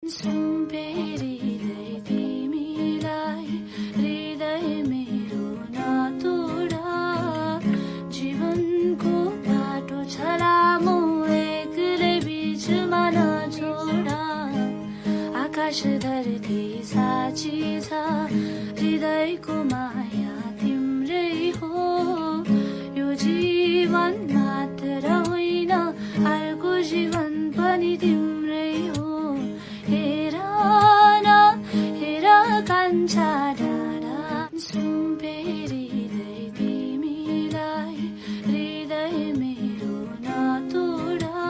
सुम्पेरिँदै तिमीलाई हृदय मेरो नतोडा, जीवनको बाटो छ लामो एक्लै बिचमा नछोडा। आकाश धरती साक्षी छ हृदयको माया तिम्रै हो। यो जीवन मात्र होइन अर्को जीवन पनि तिम्रै हो। हेर न हेर कान्छा डाँडा, सुम्पेरिँदै तिमीलाई हृदय मेरो नतोडा।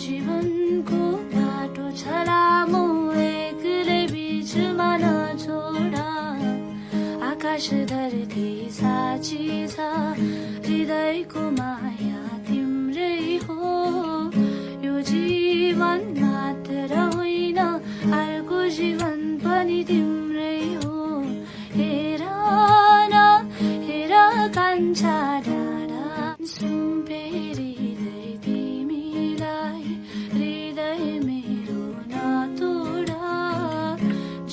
जीवनको बाटो छ लामो एक्लै बिचमा नछोडा। आकाश धरती साक्षी छ हृदयको माया तिम्रै हो। यो जीवन मात्र होइन अर्को जीवन पनि तिम्रै हो। हेर न हेर कान्छा डाँडा, सुम्पेरिँदै तिमीलाई हृदय मेरो नतोडा।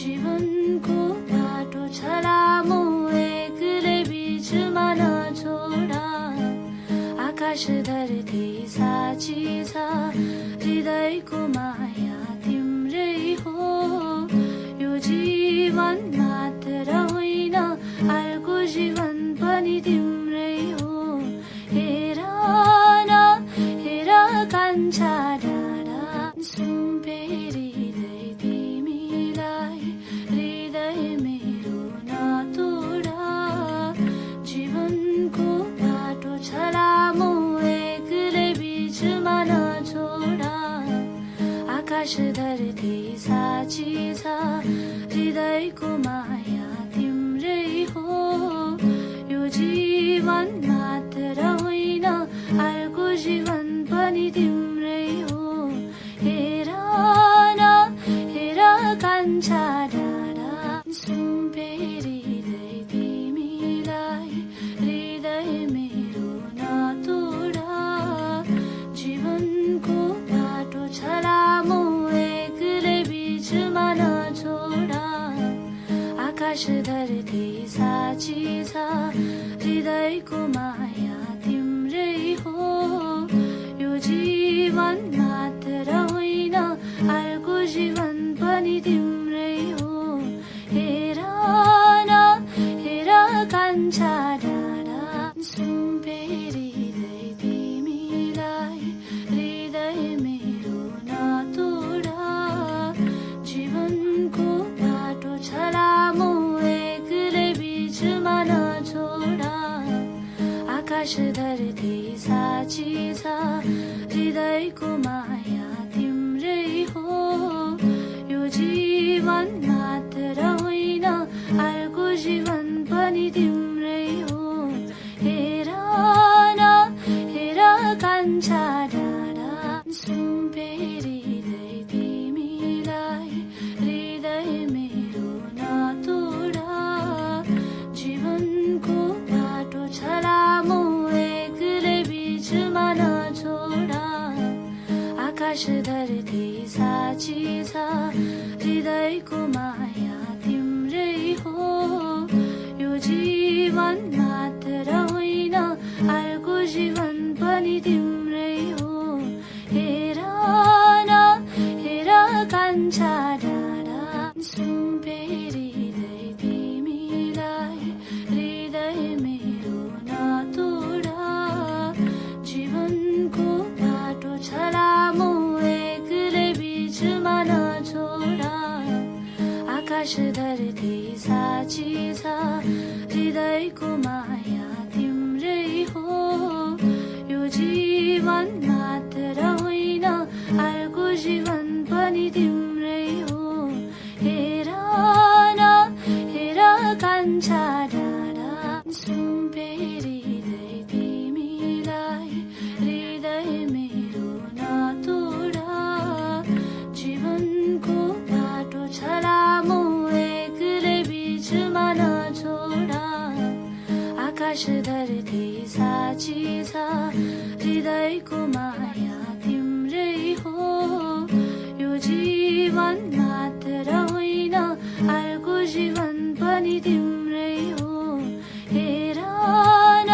जीवनको बाटो छ लामो एक्लै बिचमा नछोडा। आकाश धरती साक्षी छ हृदयको माया तिम्रै हो। यो जीवन मात्र होइन अर्को जीवन पनि तिम्रै हो। हेर न हेर कान्छा डाँडा, सुम्पेरिँदै तिमीलाई हृदय मेरो नतोडा। जीवनको बाटो छ लामो एक्लै बिचमा नछोडा। आकाश धरती साक्षी छ हृदयको माया तिम्रै हो। यो जीवन मात्र होइन अर्को जीवन पनि तिम्रै हो। हेर न हेर कान्छा डाँडा, सुम्पेरिँदै तिमीलाई हृदय मेरो नतोडा। जीवनको बाटो छ लामो एक्लै बिचमा नछोडा। आकाश धरती साक्षी छ हृदयको माया तिम्रै हो। यो जीवन मात्र होइन अर्को जीवन पनि तिम्रै हो। हेर न हेर कान्छा डाँडा, सुम्पेरिँदै तिमीलाई हृदय मेरो नतोडा। जीवनको बाटो छ लामो एक्लै बिचमा नछोडा। आकाश धरती साक्षी छ हृदयको माया तिम्रै हो। यो जीवन मात्र होइन अर्को जीवन पनि तिम्रै हो। हेर न हेर कान्छा डाँडा, सुम्पेरिँदै तिमीलाई हृदय मेरो नतोडा। जीवनको बाटो छ लामो एक्लै बिचमा नछोडा। आकाश धरती साक्षी छ हृदयको माया तिम्रै हो। यो जीवन मात्र होइन अर्को जीवन पनि तिम्रै हो। हेर न हेर कान्छा डाँडा, सुम्पेरिँदै तिमीलाई हृदय मेरो नतोडा। जीवनको बाटो छ लामो एक्लै बिचमा नछोडा। आकाश धरती साक्षी छ हृदयको माया तिम्रै हो। यो जीवन मात्र होइन अर्को जीवन पनि तिम्रै हो। हेर न हेर कान्छा डाँडा, सुम्पेरिँदै तिमीलाई हृदय मेरो नतोडा। जीवनको बाटो छ लामो एक्लै बिचमा नछोडा। आकाश धरती साक्षी छ हृदयको माया तिम्रै हो। यो जीवन जीवन मात्र होइन अर्को जीवन पनि तिम्रै हो हेर न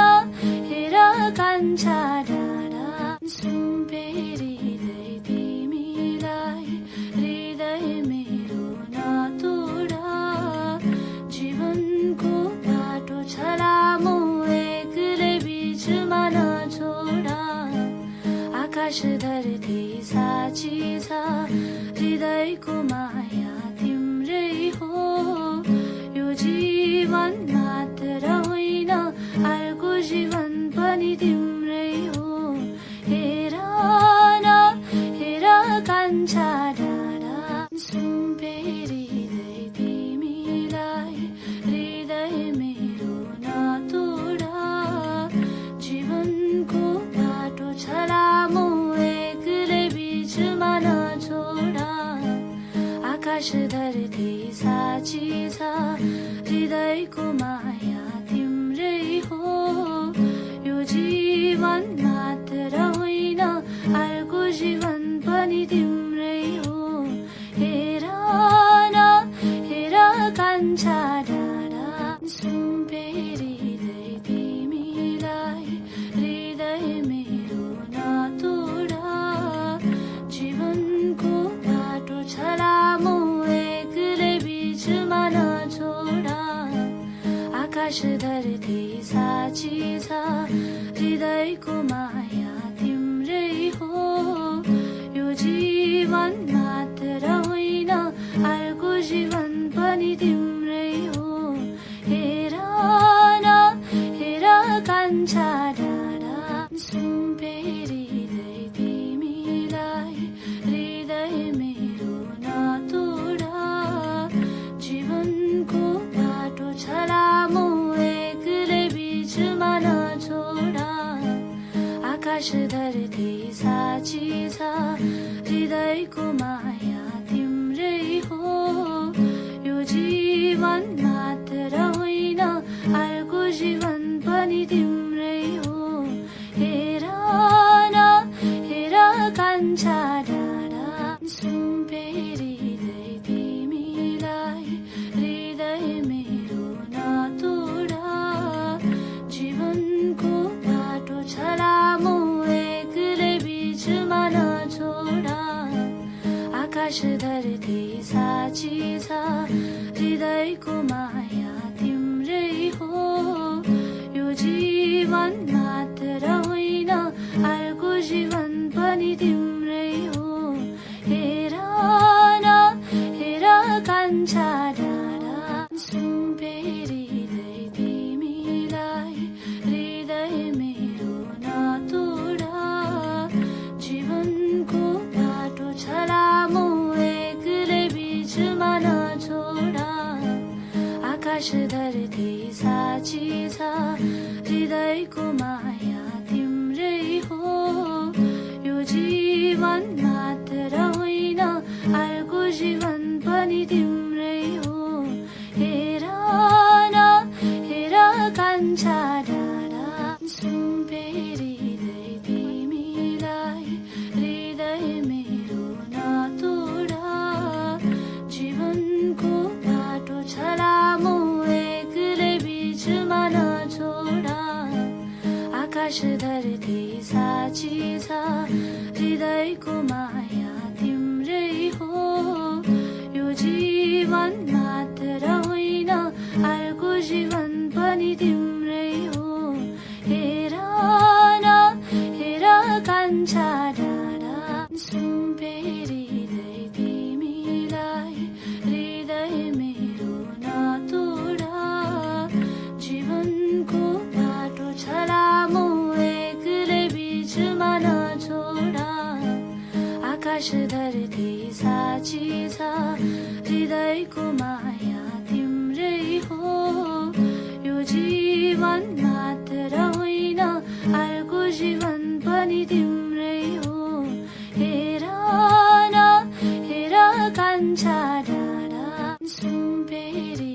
हेर कान्छा डाँडा सुम्पेरी तिमीलाई हृदय मेरो नतोड जीवनको बाटो छ लामो एक्लै बिचमा नछोड आकाश धरती साक्षी छ हृदयको माया तिम्रै हो यो जीवन मात्र होइन अर्को जीवन पनि तिम्रै हो हेर न हेर कान्छा डाँडा सुम्पेरी तिमीलाई हृदय मेरो नतोड जीवनको बाटो छ लामो एक्लै बिचमा नछोड आकाश धरती साक्षी छ हृदयको माया तिम्रै हो यो जीवन मात्र होइन अर्को जीवन पनि तिम्रै हो हेर न हेर कान्छा डाँडा सुम्पेरी तिमीलाई हृदय मेरो नतोड जीवनको बाटो छ लामो एक्लै बिचमा नछोड आकाश धरती साक्षी छ हृदयको माया तिम्रै हो यो जीवन मात्र होइन अर्को जीवन पनि तिम्रै हो हेर न हेर कान्छा डाँडा सुम्पेरी तिमीलाई हृदय मेरो नतोड जीवनको बाटो छ लामो एक्लै बिचमा नछोड आकाश धरती साक्षी छ हृदयको माया तिम्रै हो यो जीवन मात्र होइन अर्को जीवन पनि तिम्रै हो हेर न हेर कान्छा डाँडा सुम्पेरी तिमीलाई हृदय मेरो नतोड जीवनको बाटो छ लामो एक्लै बिचमा नछोड आकाश धरती साक्षी छ हृदयको माया तिम्रै हो यो जीवन मात्र होइन अर्को जीवन पनि तिम्रै हो हेर न हेर कान्छा डाँडा सुम्पेरी तिमीलाई हृदय मेरो नतोड जीवनको बाटो छ लामो एक्लै बिचमा नछोड आकाश धरती साक्षी छ हृदयको माया तिम्रै हो यो जीवन मात्र होइन अर्को जीवन पनि तिम्रै हो हेर न हेर कान्छा डाँडा सुम्पेरी तिमीलाई हृदय मेरो नतोड जीवनको बाटो छ लामो एक्लै बिचमा नछोड आकाश धरती साक्षी छ हृदयको माया तिम्रै हो यो जीवन मात्र होइन अर्को जीवन पनि तिम्रै हो हेर न हेर कान्छा डाँडा सुम्पेरी तिमीलाई हृदय मेरो नतोड जीवनको बाटो छ लामो एक्लै बिचमा नछोड आकाश धरती साक्षी छ हृदयको माया तिम्रै हो यो जीवन मात्र होइन अर्को जीवन पनि तिम्रै हो हेर न हेर कान्छा डाँडा सुम्पेरी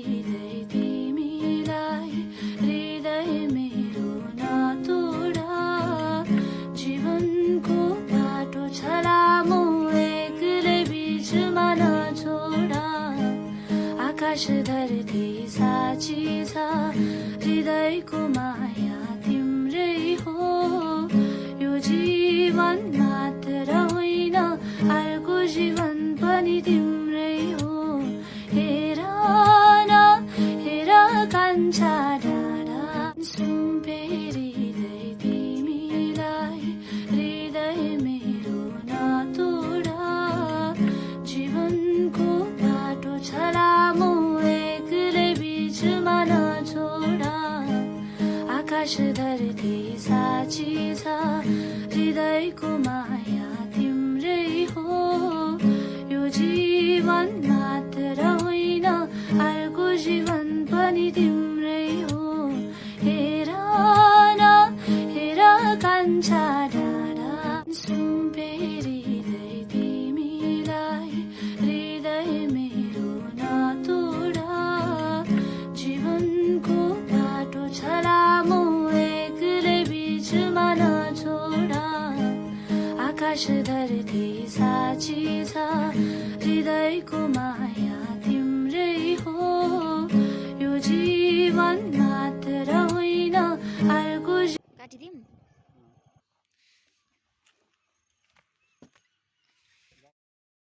तिमीलाई हृदय मेरो नतोड जीवनको बाटो छ लामो एक्लै बिचमा छोडा आकाश धरती साँची छ हृदयको माया तिम्रै हो यो जीवन मात्र होइन अर्को जीवन पनि तिम्रै हो हेर न हेर कान्छा डाँडा सुम्पेरिँदै तिमीलाई हृदय मेरो नतोडा जीवनको बाटो छ लामो एक्लै बिचमा नछोडा आकाश धरती साँची छ हृदयको माया तिम्रै हो यो जीवन मात्र होइन अर्को जीवन पनि तिम्रै हो हेर न हेर कान्छा डाँडा सुम्पेरिँदै तिमीलाई हृदय मेरो नतोडा जीवनको बाटो छ लामो एक्लै बिचमा नछोडा आकाश धरती साँची छ हृदयको माया तिम्रै हो यो जीवन मात्र होइन अर्को काटिदिउँ